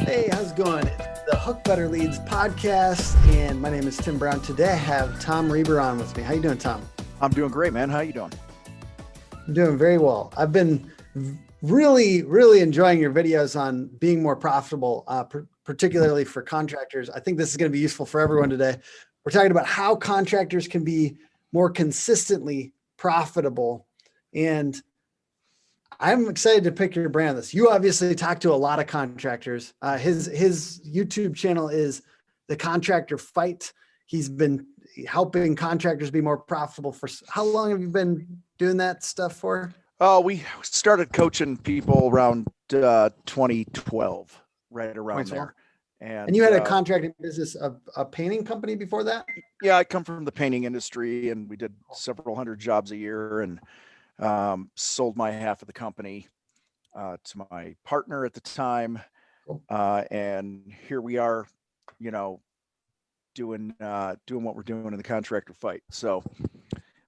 Hey, how's it going? It's the Hook Better Leads podcast, and my name is Tim Brown. Today I have Tom Reber on with me. How you doing, Tom? I'm doing great, man. How you doing? I'm doing very well. I've been really enjoying your videos on being more profitable, particularly for contractors. I think this is going to be useful for everyone today. We're talking about how contractors can be more consistently profitable, and I'm excited to pick your brain on this. You obviously talk to a lot of contractors. His YouTube channel is the Contractor Fight. He's been helping contractors be more profitable for how long have you been doing that stuff for? Oh, we started coaching people around 2012, right around 2012. there. And you had a contracting business, a painting company before that? Yeah, I come from the painting industry, and we did several hundred jobs a year, and sold my half of the company to my partner at the time. Cool. And here we are, doing what we're doing in the Contractor Fight. So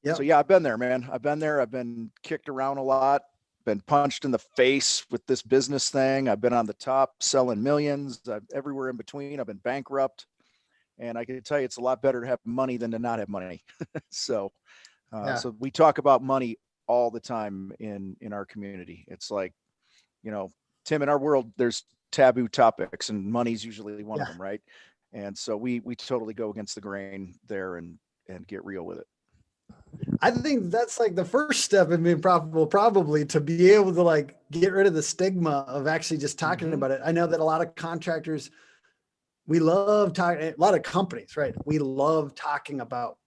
yeah, I've been there, man. I've been kicked around a lot, been punched in the face with this business thing. I've been on the top selling millions. Everywhere in between. I've been bankrupt, and I can tell you it's a lot better to have money than to not have money. So we talk about money all the time in our community. It's like, Tim, in our world, there's taboo topics, and money's usually one of them, right? And so we totally go against the grain there and get real with it. I think that's like the first step in being profitable, probably, to be able to like get rid of the stigma of actually just talking about it. I know that a lot of contractors, we love talking, a lot of companies, right? We love talking about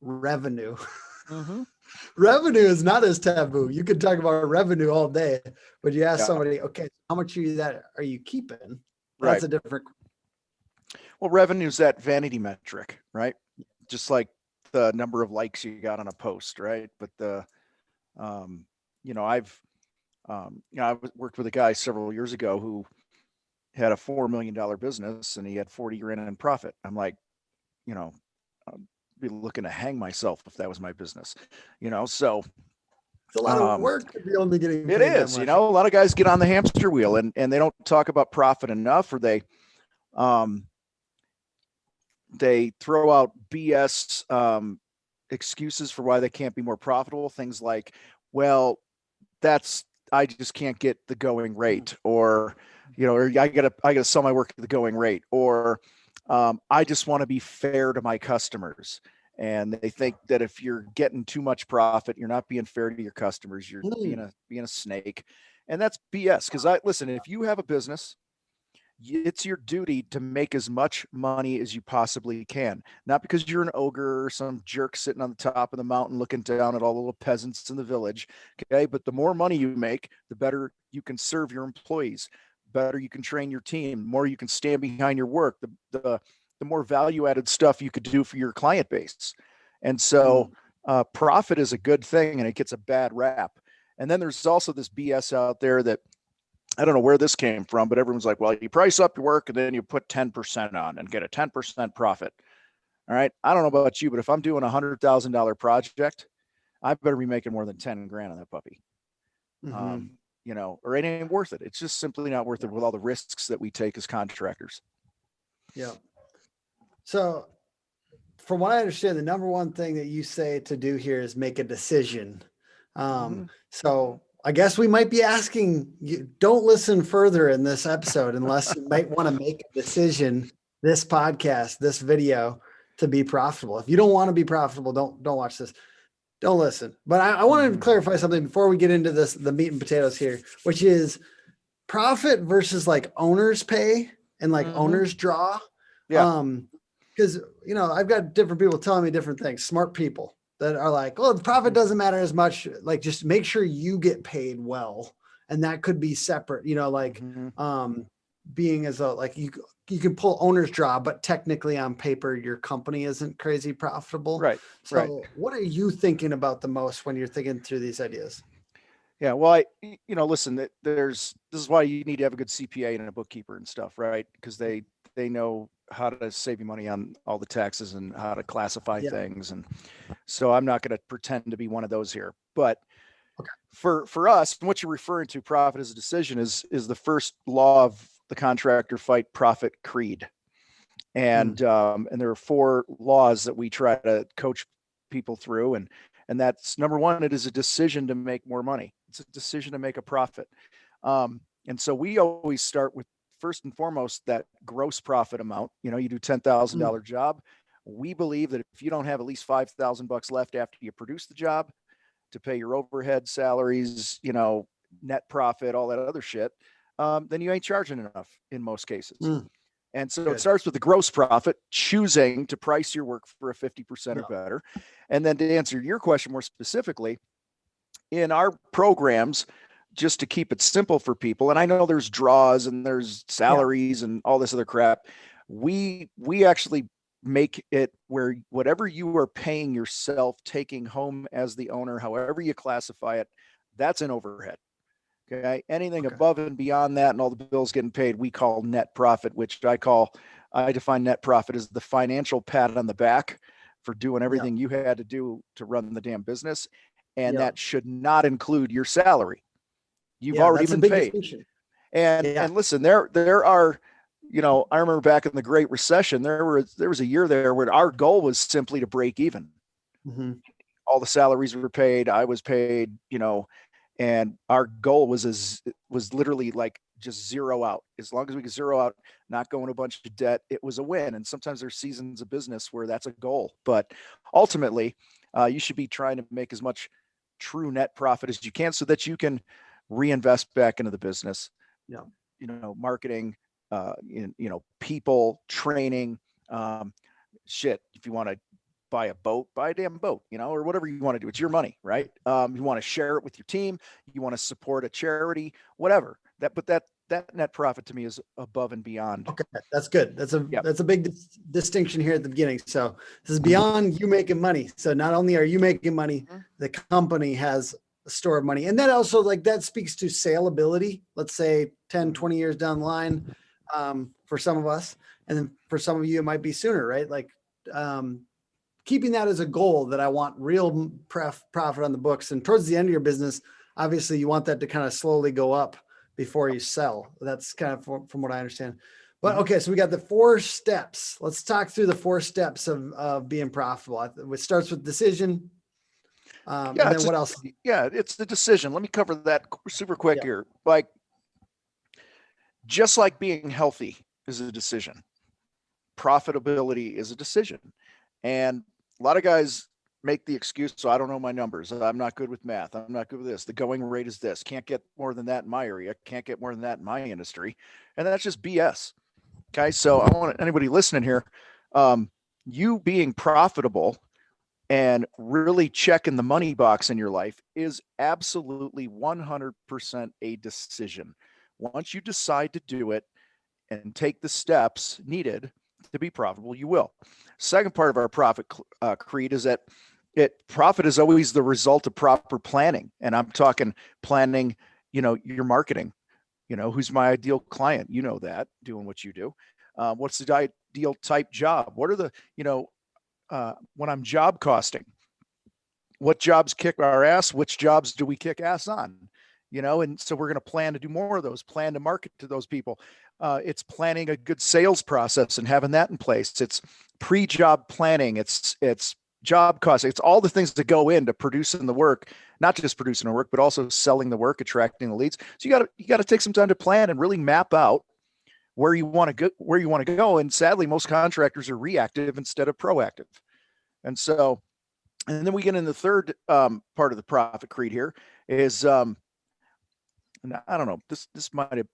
revenue. Revenue is not as taboo. You could talk about revenue all day, but you ask somebody, okay, how much are you keeping? That's a different. Well, revenue is that vanity metric, right? Just like the number of likes you got on a post, right? But I've worked with a guy several years ago who had a $4 million business, and he had 40 grand in profit. I'm like, I'd be looking to hang myself if that was my business, so it's a lot of work to be only getting paid. It is, a lot of guys get on the hamster wheel and they don't talk about profit enough, or they throw out BS excuses for why they can't be more profitable. Things like, well, I just can't get the going rate, or or I gotta sell my work at the going rate, or I just want to be fair to my customers. And they think that if you're getting too much profit, you're not being fair to your customers. You're being a snake. And that's BS. Because listen, if you have a business, it's your duty to make as much money as you possibly can. Not because you're an ogre or some jerk sitting on the top of the mountain looking down at all the little peasants in the village. Okay. But the more money you make, the better you can serve your employees, better you can train your team, the more you can stand behind your work, the more value-added stuff you could do for your client base. And so profit is a good thing, and it gets a bad rap. And then there's also this BS out there that I don't know where this came from, but everyone's like, well, you price up your work and then you put 10% on and get a 10% profit. All right. I don't know about you, but if I'm doing $100,000 project, I better be making more than 10 grand on that puppy. Or it ain't worth it. It's just simply not worth it with all the risks that we take as contractors. Yeah. So from what I understand, the number one thing that you say to do here is make a decision. So I guess we might be asking you, don't listen further in this episode unless you might want to make a decision, this podcast, this video, to be profitable. If you don't want to be profitable, don't watch this. Don't listen. But I wanted to clarify something before we get into this, the meat and potatoes here, which is profit versus like owner's pay and like owner's draw. Yeah. Because, I've got different people telling me different things, smart people that are like, oh, the profit doesn't matter as much. Like, just make sure you get paid well. And that could be separate, being as a, like you can pull owner's draw, but technically on paper, your company isn't crazy profitable. Right. So what are you thinking about the most when you're thinking through these ideas? Yeah. Well, listen, this is why you need to have a good CPA and a bookkeeper and stuff, right? Because they know how to save you money on all the taxes and how to classify things. And so I'm not going to pretend to be one of those here, but for us, what you're referring to, profit as a decision, is the first law the Contractor Fight Profit Creed. And there are 4 laws that we try to coach people through. And that's number 1, it is a decision to make more money. It's a decision to make a profit. And so we always start with, first and foremost, that gross profit amount. You know, you do $10,000 job. We believe that if you don't have at least $5,000 left after you produce the job to pay your overhead, salaries, you know, net profit, all that other shit, then you ain't charging enough in most cases. And so it starts with the gross profit, choosing to price your work for a 50% or better. And then to answer your question more specifically, in our programs, just to keep it simple for people, and I know there's draws and there's salaries and all this other crap, we actually make it where whatever you are paying yourself, taking home as the owner, however you classify it, that's an overhead. Okay. Anything above and beyond that and all the bills getting paid, we call net profit, which I define net profit as the financial pat on the back for doing everything you had to do to run the damn business. And that should not include your salary. You've already been paid. And listen, there are, you know, I remember back in the Great Recession, there was a year there where our goal was simply to break even. All the salaries were paid. I was paid, you know, and our goal was literally like just zero out. As long as we could zero out, not go into a bunch of debt, it was a win. And sometimes there's seasons of business where that's a goal, but ultimately you should be trying to make as much true net profit as you can so that you can reinvest back into the business. You know, marketing, you know, people, training, shit. If you want to buy a boat, buy a damn boat, you know, or whatever you want to do. It's your money, right? You want to share it with your team. You want to support a charity, whatever. That net profit to me is above and beyond. Okay, that's good. That's a big distinction here at the beginning. So this is beyond you making money. So not only are you making money, the company has a store of money. And that also, like, that speaks to saleability. Let's say 10, 20 years down the line, for some of us, and then for some of you, it might be sooner, right? Like, keeping that as a goal that I want real profit on the books. And towards the end of your business, obviously you want that to kind of slowly go up before you sell. That's kind of from what I understand. But okay, so we got the 4 steps. Let's talk through the 4 steps of being profitable. It starts with decision. And then what else? Yeah, it's the decision. Let me cover that super quick here. Like, just like being healthy is a decision, profitability is a decision. And a lot of guys make the excuse, so I don't know my numbers. I'm not good with math. I'm not good with this. The going rate is this. Can't get more than that in my area. Can't get more than that in my industry. And that's just BS. Okay. So I want anybody listening here, you being profitable and really checking the money box in your life is absolutely 100% a decision. Once you decide to do it and take the steps needed to be profitable, you will. Second part of our profit creed is that profit is always the result of proper planning. And I'm talking planning, you know, your marketing, you know, who's my ideal client? You know that, doing what you do. What's the ideal type job? What are the, you know, when I'm job costing, what jobs kick our ass? Which jobs do we kick ass on? You know, and so we're going to plan to do more of those, plan to market to those people. It's planning a good sales process and having that in place. It's pre-job planning. It's job costing. It's all the things that go into producing the work, not just producing the work, but also selling the work, attracting the leads. So you got to take some time to plan and really map out where you want to go. And sadly, most contractors are reactive instead of proactive. And so, and then we get in the third part of the profit creed here is, and I don't know, this might have,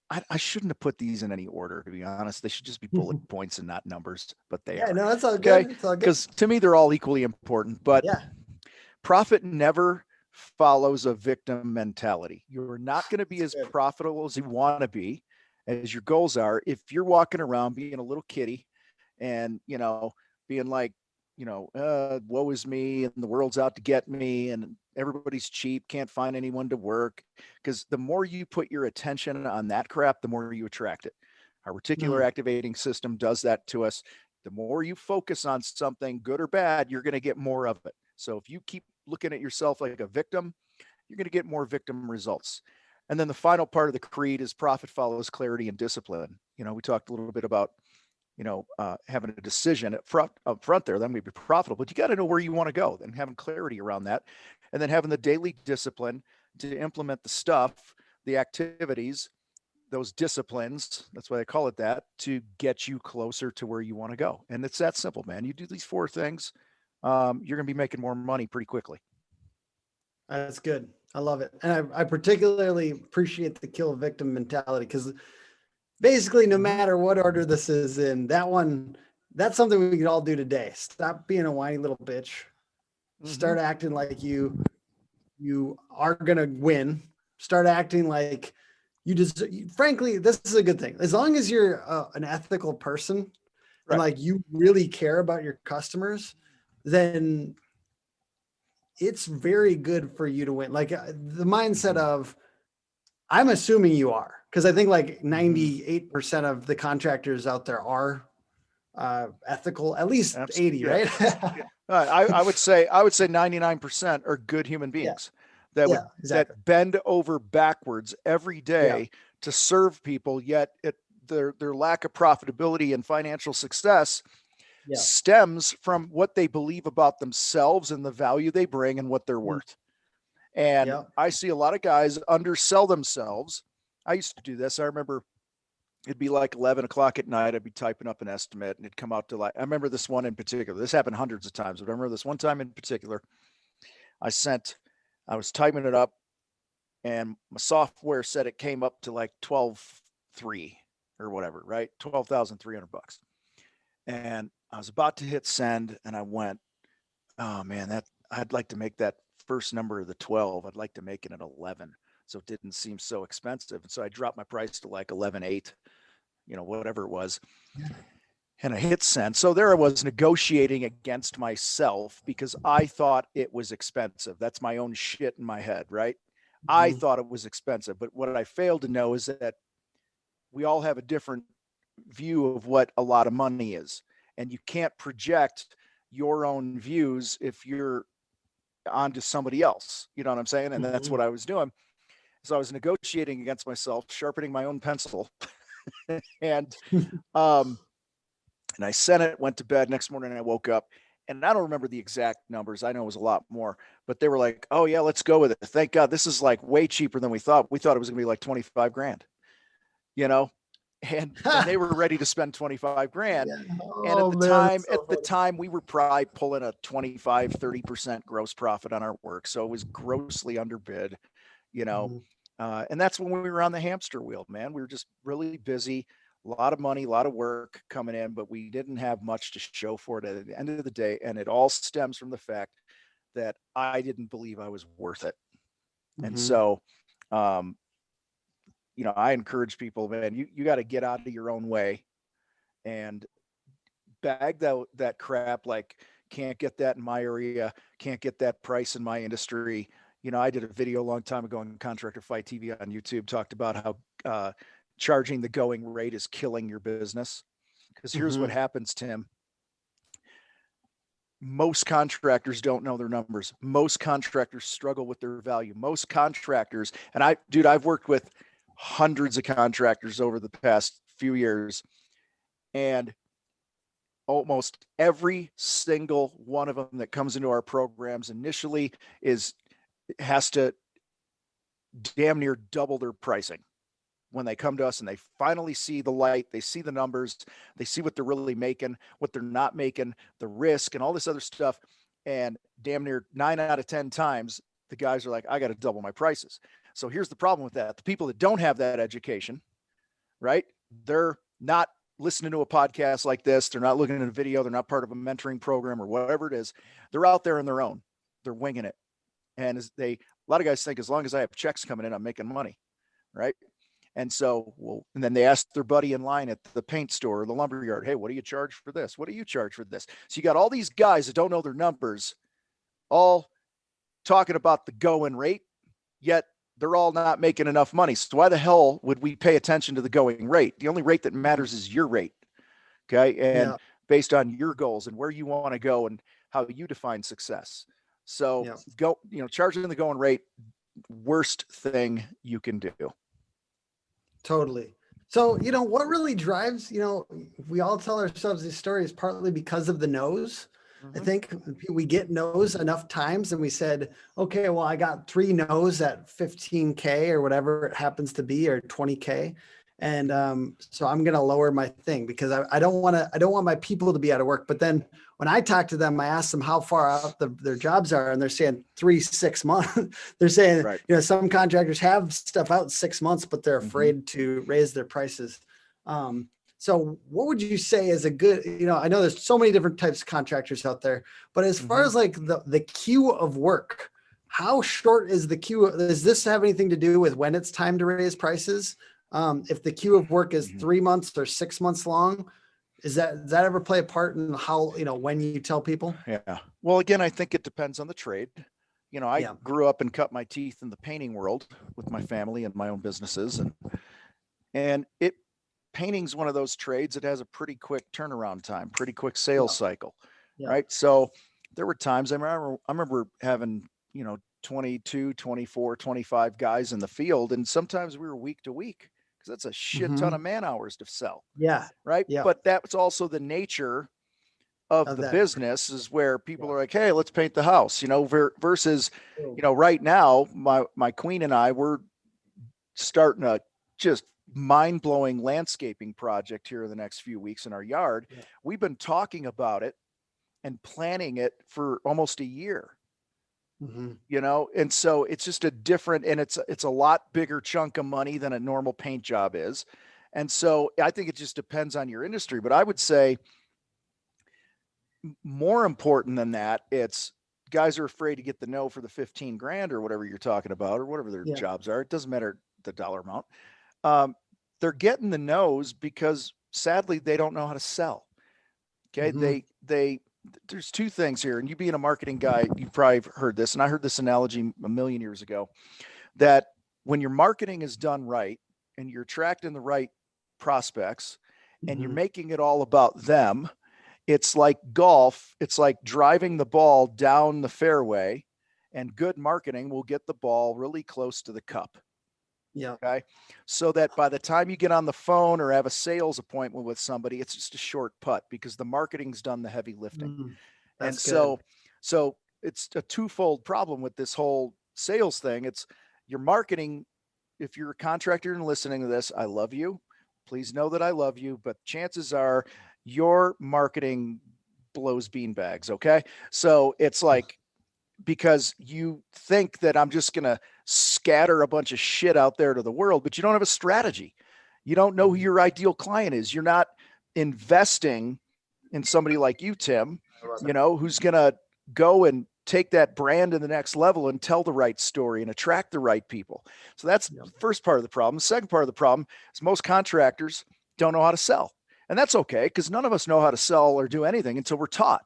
I shouldn't have put these in any order, to be honest. They should just be bullet points and not numbers, but they are. No, that's all good. Okay? It's all good. Because to me, they're all equally important, but profit never follows a victim mentality. You're not going to be as profitable as you want to be, as your goals are, if you're walking around being a little kitty and, you know, being like, you know, woe is me and the world's out to get me and everybody's cheap, can't find anyone to work. Because the more you put your attention on that crap, the more you attract it. Our reticular activating system does that to us. The more you focus on something, good or bad, you're going to get more of it. So if you keep looking at yourself like a victim, you're going to get more victim results. And then the final part of the creed is profit follows clarity and discipline. You know, we talked a little bit about, having a decision up front there, then we'd be profitable, but you got to know where you want to go and having clarity around that. And then having the daily discipline to implement the stuff, the activities, those disciplines, that's why they call it that, to get you closer to where you want to go. And it's that simple, man. You do these 4 things, you're going to be making more money pretty quickly. That's good. I love it. And I particularly appreciate the kill victim mentality, because basically no matter what order this is in, that's something we can all do today. Stop being a whiny little bitch. Start acting like you are going to win. Start acting like you just, frankly, this is a good thing. As long as you're an ethical person, Right. and like you really care about your customers, then it's very good for you to win. Like the mindset of, I'm assuming you are, because I think like 98% of the contractors out there are ethical, at least Absolutely. 80, right? I would say 99% are good human beings that that bend over backwards every day to serve people, yet their lack of profitability and financial success stems from what they believe about themselves and the value they bring and what they're worth. And I see a lot of guys undersell themselves. I used to do this. I remember it'd be like 11 o'clock at night. I'd be typing up an estimate and it'd come out to like, I remember this one in particular. This happened hundreds of times, but I remember this one time in particular. I was typing it up and my software said it came up to like 12,300 or whatever, right? $12,300. And I was about to hit send and I went, oh man, I'd like to make that first number of the 12. I'd like to make it an 11. So it didn't seem so expensive. And so I dropped my price to like 11,800, whatever it was. And I hit send. So there I was negotiating against myself because I thought it was expensive. That's my own shit in my head, right? I thought it was expensive. But what I failed to know is that we all have a different view of what a lot of money is. And you can't project your own views if you're onto somebody else. You know what I'm saying? And that's what I was doing. So I was negotiating against myself, sharpening my own pencil. and I sent it, went to bed. Next morning I woke up and I don't remember the exact numbers. I know it was a lot more, but they were like, oh yeah, let's go with it. Thank God. This is like way cheaper than we thought. We thought it was gonna be like 25 grand, and they were ready to spend 25 grand. And at the time we were probably pulling a 25, 30% gross profit on our work. So it was grossly underbid, and that's when we were on the hamster wheel, man. We were just really busy, a lot of money, a lot of work coming in, but we didn't have much to show for it at the end of the day. And it all stems from the fact that I didn't believe I was worth it. And so, I encourage people, man, you got to get out of your own way and bag that crap. Like, can't get that in my area, can't get that price in my industry. I did a video a long time ago on Contractor Fight TV on YouTube, talked about how charging the going rate is killing your business. Because here's what happens, Tim. Most contractors don't know their numbers. Most contractors struggle with their value. Most contractors, and I've worked with hundreds of contractors over the past few years, and almost every single one of them that comes into our programs initially has to damn near double their pricing when they come to us and they finally see the light, they see the numbers, they see what they're really making, what they're not making, the risk and all this other stuff. And damn near 9 out of 10 times, the guys are like, I got to double my prices. So here's the problem with that. The people that don't have that education, right? They're not listening to a podcast like this. They're not looking at a video. They're not part of a mentoring program or whatever it is. They're out there on their own. They're winging it. And a lot of guys think as long as I have checks coming in, I'm making money, right? And so, and then they ask their buddy in line at the paint store or the lumber yard, hey, what do you charge for this? What do you charge for this? So you got all these guys that don't know their numbers, all talking about the going rate, yet they're all not making enough money. So why the hell would we pay attention to the going rate? The only rate that matters is your rate. Okay. And based on your goals and where you want to go and how you define success. So charging the going rate worst thing you can do. Totally. So, what really drives, we all tell ourselves these stories partly because of the no's. I think we get no's enough times and we said, okay, well, I got 3 no's at 15K or whatever it happens to be, or 20K. And so I'm going to lower my thing because I don't want my people to be out of work. But then when I talk to them, I ask them how far out their jobs are, and they're saying 3-6 months. They're saying, Right. some contractors have stuff out 6 months, but they're afraid to raise their prices. So what would you say is a good, I know there's so many different types of contractors out there, but as far as like the queue of work, how short is the queue? Does this have anything to do with when it's time to raise prices? If the queue of work is 3 months or 6 months long, does that ever play a part in how, when you tell people? Yeah. Well, again, I think it depends on the trade. I grew up and cut my teeth in the painting world with my family and my own businesses. And painting's one of those trades that has a pretty quick turnaround time, pretty quick sales cycle, right? So there were times I remember having, 22, 24, 25 guys in the field. And sometimes we were week to week because that's a shit ton of man hours to sell. Yeah. Right. Yeah. But that's also the nature of the that business, is where people are like, hey, let's paint the house, versus, right now, my queen and I were starting a just mind-blowing landscaping project here in the next few weeks in our yard. Yeah. We've been talking about it and planning it for almost a year. And so it's just a different, and it's a lot bigger chunk of money than a normal paint job is. And so I think it just depends on your industry, but I would say more important than that, it's guys are afraid to get the no for the 15 grand or whatever you're talking about, or whatever their jobs are. It doesn't matter the dollar amount. They're getting the no's because sadly they don't know how to sell. Okay. There's 2 things here, and you being a marketing guy, you've probably heard this, and I heard this analogy a million years ago, that when your marketing is done right and you're attracting the right prospects and you're making it all about them, it's like golf. It's like driving the ball down the fairway, and good marketing will get the ball really close to the cup. Yeah. Okay. So that by the time you get on the phone or have a sales appointment with somebody, it's just a short putt because the marketing's done the heavy lifting. And so it's a twofold problem with this whole sales thing. It's your marketing. If you're a contractor and listening to this, I love you. Please know that I love you, but chances are your marketing blows beanbags. Okay. So it's like, because you think that I'm just going to scatter a bunch of shit out there to the world, but you don't have a strategy. You don't know who your ideal client is. You're not investing in somebody like you, Tim, who's going to go and take that brand to the next level and tell the right story and attract the right people. So that's the first part of the problem. The second part of the problem is most contractors don't know how to sell. And that's okay, because none of us know how to sell or do anything until we're taught.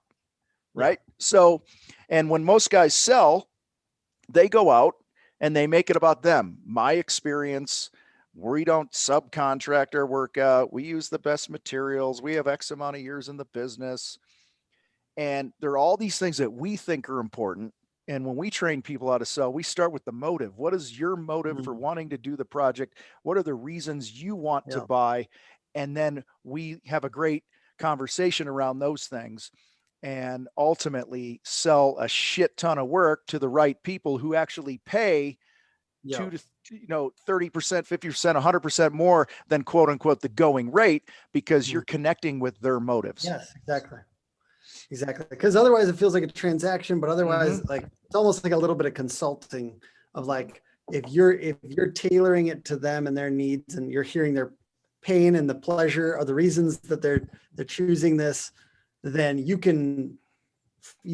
Right. Yeah. So, and when most guys sell, they go out and they make it about them. My experience, we don't subcontract our work out. We use the best materials. We have X amount of years in the business. And there are all these things that we think are important. And when we train people how to sell, we start with the motive. What is your motive for wanting to do the project? What are the reasons you want to buy? And then we have a great conversation around those things, and ultimately sell a shit ton of work to the right people who actually pay 2 to 30%, 50%, 100% more than quote unquote the going rate, because you're connecting with their motives. Yes, exactly. Because otherwise it feels like a transaction, but otherwise like it's almost like a little bit of consulting of like, if you're tailoring it to them and their needs, and you're hearing their pain and the pleasure or the reasons that they're choosing this, then you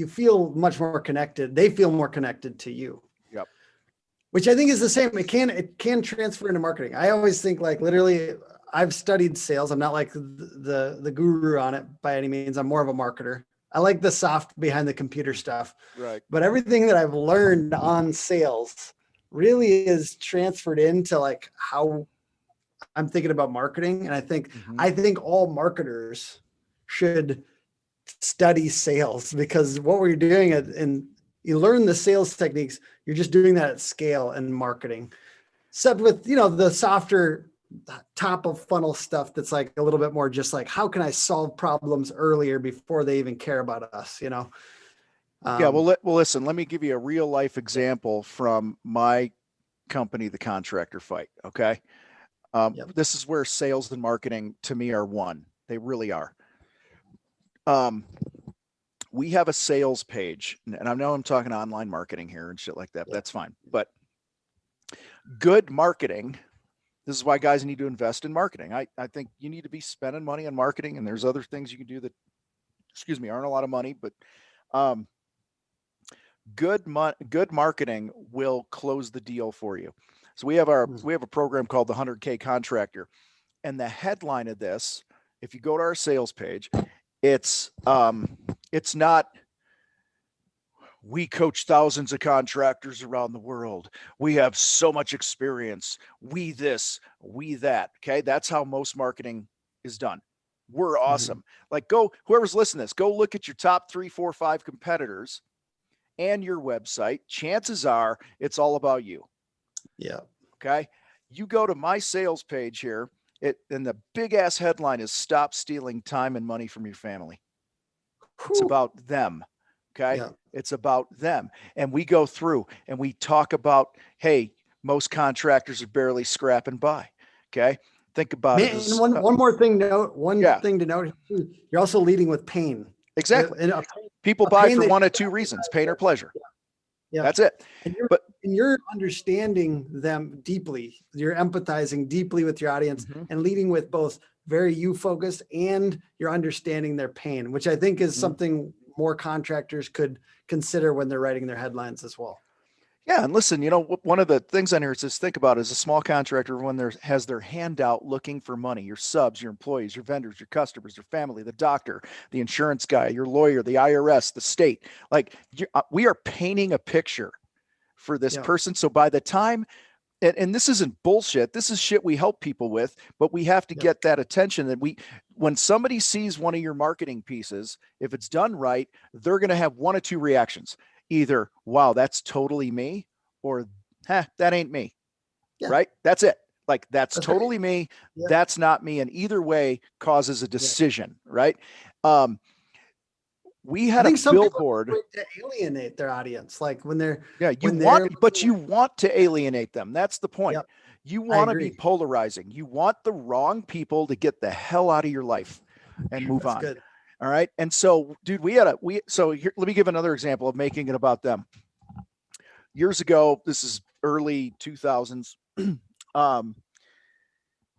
feel much more connected. They feel more connected to you. Yep. Which I think is the same. It can transfer into marketing. I always think, like, literally, I've studied sales. I'm not like the guru on it by any means. I'm more of a marketer. I like the soft behind the computer stuff. Right. But everything that I've learned on sales really is transferred into like how I'm thinking about marketing. And I think all marketers should study sales, because what we're doing in you learn the sales techniques. You're just doing that at scale and marketing. Except with, the softer top of funnel stuff that's like a little bit more just like, how can I solve problems earlier before they even care about us, Yeah, well, listen, let me give you a real life example from my company, the Contractor Fight. Okay. Yep. This is where sales and marketing to me are one. They really are. We have a sales page, and I know I'm talking online marketing here and shit like that. Yep. That's fine. But good marketing, this is why guys need to invest in marketing. I think you need to be spending money on marketing, and there's other things you can do that, aren't a lot of money, but good marketing will close the deal for you. So we have a program called the 100K Contractor, and the headline of this, if you go to our sales page, it's not, we coach thousands of contractors around the world. We have so much experience. We this, we that. Okay. That's how most marketing is done. We're awesome. Like, whoever's listening to this, go look at your top 3, 4, 5 competitors and your website. Chances are it's all about you. Yeah. Okay. You go to my sales page here, and the big ass headline is "Stop stealing time and money from your family." It's about them. Okay. Yeah. It's about them. And we go through and we talk about, hey, most contractors are barely scrapping by. Okay. Think about it. And one more thing thing to note, you're also leading with pain. Exactly. And people buy for one of two reasons, pain or pleasure. Yeah. That's it. And you're understanding them deeply. You're empathizing deeply with your audience and leading with both very you focused and you're understanding their pain, which I think is something more contractors could consider when they're writing their headlines as well. Yeah. And listen, one of the things on here is just think about is a small contractor when has their hand out looking for money, your subs, your employees, your vendors, your customers, your family, the doctor, the insurance guy, your lawyer, the IRS, the state, like we are painting a picture for this person. So by the time, and this isn't bullshit, this is shit we help people with, but we have to get that attention that when somebody sees one of your marketing pieces, if it's done right, they're going to have one of two reactions. Either, wow, that's totally me, or, that ain't me. Yeah. Right? That's it. Like, that's totally me. Yeah. That's not me. And either way causes a decision, right? We had a billboard to alienate their audience. Like when they're, you want to alienate them. That's the point. Yep. You want to be polarizing. You want the wrong people to get the hell out of your life and move on. Good. All right. And so, dude, so here, let me give another example of making it about them. Years ago, this is early 2000s.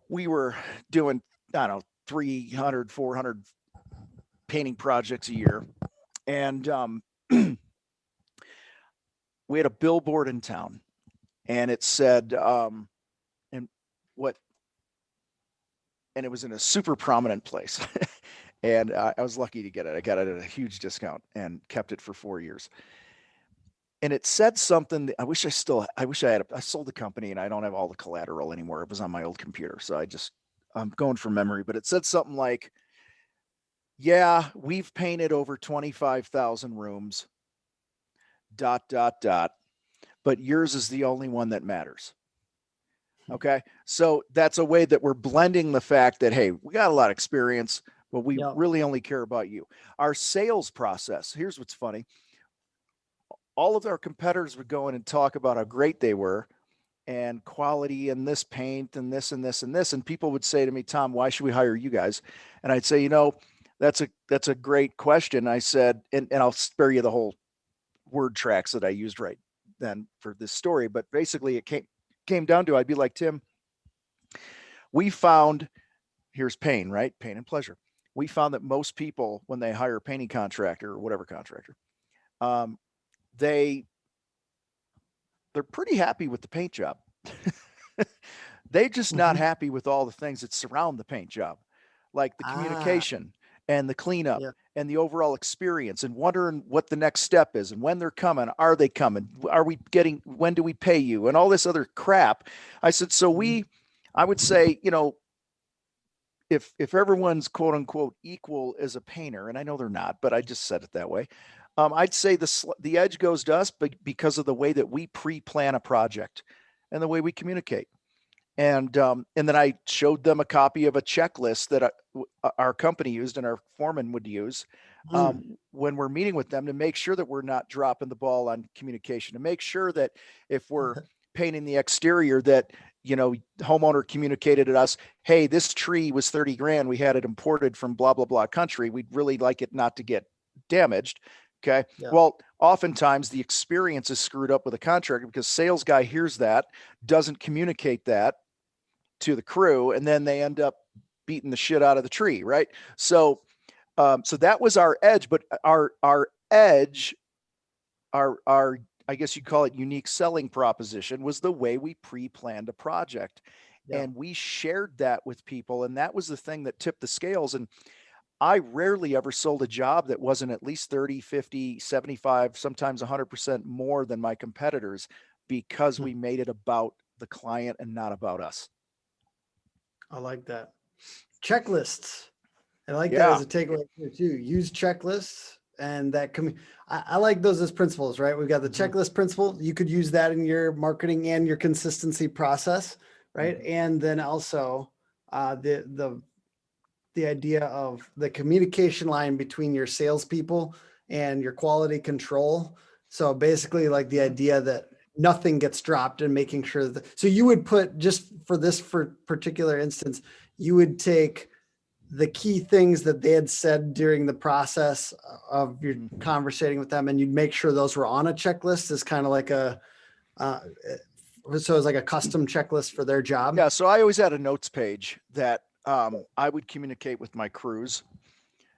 We were doing, 300, 400 painting projects a year. And we had a billboard in town and it said, and it was in a super prominent place. And I was lucky to get it. I got it at a huge discount and kept it for 4 years. And it said something that I sold the company and I don't have all the collateral anymore. It was on my old computer. So I'm going from memory, but it said something like, yeah, we've painted over 25,000 rooms, ... but yours is the only one that matters. Okay. So that's a way that we're blending the fact that, hey, we got a lot of experience, but we really only care about you. Our sales process, here's what's funny. All of our competitors would go in and talk about how great they were and quality and this paint and this and this and this. And people would say to me, Tom, why should we hire you guys? And I'd say, that's a great question. I said, and I'll spare you the whole word tracks that I used right then for this story. But basically it came down to, I'd be like, Tim, we found, here's pain, right? Pain and pleasure. We found that most people, when they hire a painting contractor or whatever contractor, they're pretty happy with the paint job. They're just not happy with all the things that surround the paint job, like the communication and the cleanup and the overall experience, and wondering what the next step is and when they're coming. Are they coming? When do we pay you? And all this other crap. I said, so I would say, if everyone's quote unquote equal as a painter, and I know they're not, but I just said it that way. I'd say the edge goes to us, but because of the way that we pre-plan a project and the way we communicate. And then I showed them a copy of a checklist that our company used and our foreman would use when we're meeting with them, to make sure that we're not dropping the ball on communication, to make sure that if we're painting the exterior, that, you know, homeowner communicated to us, hey, this tree was 30 grand. We had it imported from blah, blah, blah country. We'd really like it not to get damaged. Okay. Yeah. Well, oftentimes the experience is screwed up with a contractor because sales guy hears that, doesn't communicate that to the crew, and then they end up beating the shit out of the tree. Right. So that was our edge, but our edge, our I guess you call it unique selling proposition, was the way we pre-planned a project. Yeah. And we shared that with people. And that was the thing that tipped the scales. And I rarely ever sold a job that wasn't at least 30, 50, 75, sometimes 100% more than my competitors, because we made it about the client and not about us. I like that. Checklists. I like that Yeah. as a takeaway here too. Use checklists, and that I like those as principles, right? We've got the checklist principle. You could use that in your marketing and your consistency process, right? And then also the idea of the communication line between your salespeople and your quality control. So basically, like the idea that nothing gets dropped, and making sure that, so you would put, just for this for particular instance, you would take the key things that they had said during the process of your conversating with them, and you'd make sure those were on a checklist, as kind of like so it's like a custom checklist for their job. Yeah. So I always had a notes page that I would communicate with my crews.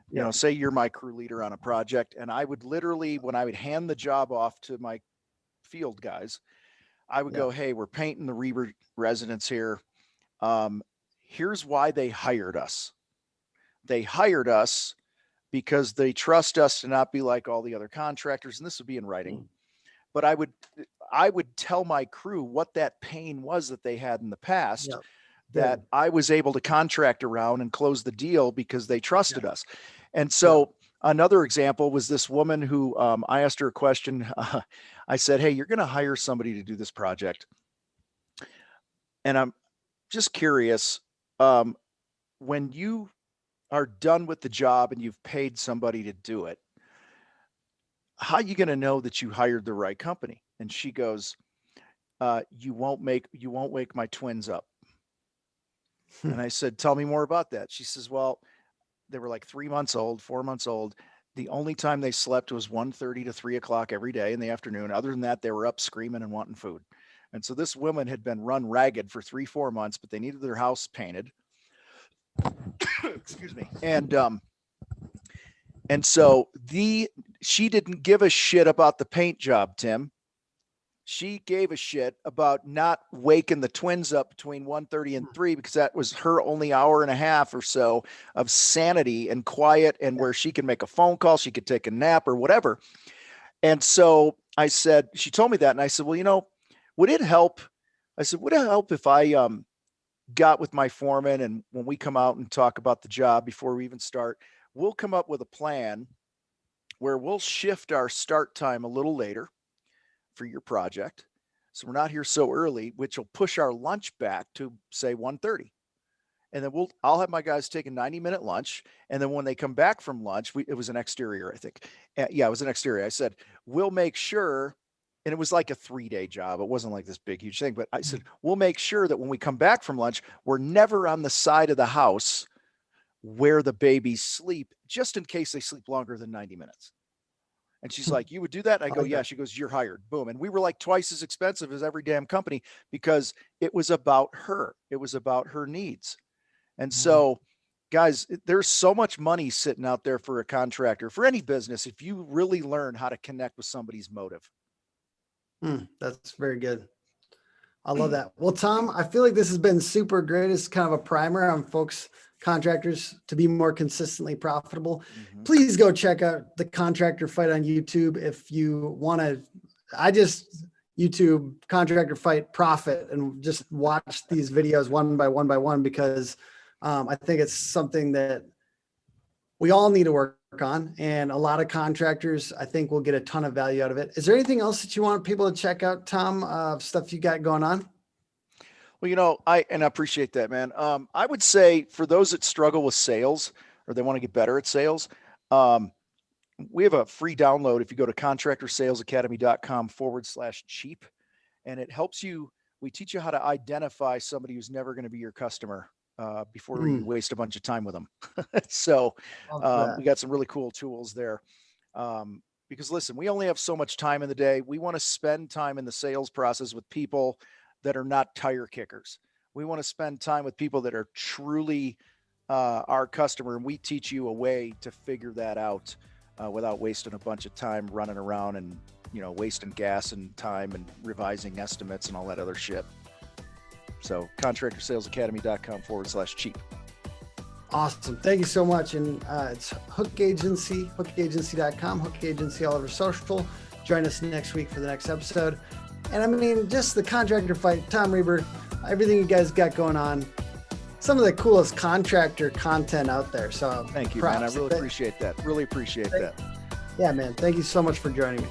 You know, say you're my crew leader on a project, and I would literally, when I would hand the job off to my field guys, I would go, hey, we're painting the Reber residence here. Here's why they hired us. They hired us because they trust us to not be like all the other contractors. And this would be in writing, but I would tell my crew what that pain was that they had in the past, that I was able to contract around and close the deal because they trusted us. And so another example was this woman who, I asked her a question. I said, hey, you're going to hire somebody to do this project, and I'm just curious, when you are done with the job and you've paid somebody to do it, how are you going to know that you hired the right company? And she goes, you won't wake my twins up. And I said, tell me more about that. She says, well, they were like 3 months old, 4 months old. The only time they slept was 1:30 to 3 o'clock every day in the afternoon. Other than that, they were up screaming and wanting food. And so this woman had been run ragged for 3-4 months, but they needed their house painted. Excuse me. And so she didn't give a shit about the paint job, Tim. She gave a shit about not waking the twins up between 1:30 and 3, because that was her only hour and a half or so of sanity and quiet, and where she could make a phone call, she could take a nap or whatever. And so I said, she told me that, and I said, well, you know, would it help? I said, would it help if I got with my foreman, and when we come out and talk about the job before we even start, we'll come up with a plan where we'll shift our start time a little later for your project, so we're not here so early, which will push our lunch back to say 1:30. And then I'll have my guys take a 90-minute lunch. And then when they come back from lunch, it was an exterior, I think. Yeah, it was an exterior. I said, we'll make sure, and it was like a 3-day job. It wasn't like this big, huge thing, but I said, we'll make sure that when we come back from lunch, we're never on the side of the house where the babies sleep, just in case they sleep longer than 90 minutes. And she's like, you would do that? I go, yeah. She goes, you're hired. Boom. And we were like twice as expensive as every damn company, because it was about her. It was about her needs. And so, guys, there's so much money sitting out there for a contractor, for any business, if you really learn how to connect with somebody's motive. That's very good. I love that. Well, Tom, I feel like this has been super great. It's kind of a primer on folks, contractors, to be more consistently profitable. Please go check out the Contractor Fight on YouTube. If you want to, I just YouTube Contractor Fight Profit and just watch these videos one by one, because I think it's something that we all need to work on, and a lot of contractors, I think, will get a ton of value out of it. Is there anything else that you want people to check out, Tom, stuff you got going on? Well, I appreciate that, man. I would say for those that struggle with sales or they want to get better at sales, we have a free download if you go to contractorsalesacademy.com/cheap, and it helps you. We teach you how to identify somebody who's never going to be your customer before you waste a bunch of time with them. So we got some really cool tools there. Because listen, we only have so much time in the day. We want to spend time in the sales process with people that are not tire kickers. We want to spend time with people that are truly our customer, and we teach you a way to figure that out without wasting a bunch of time running around and wasting gas and time and revising estimates and all that other shit. So contractorsalesacademy.com/cheap. Awesome. Thank you so much. And it's Hook Agency, hookagency.com, Hook Agency all over social. Join us next week for the next episode. And I mean, just the Contractor Fight, Tom Reber, everything you guys got going on, some of the coolest contractor content out there. So thank you, man. I really appreciate that. Really appreciate that. Yeah, man. Thank you so much for joining me.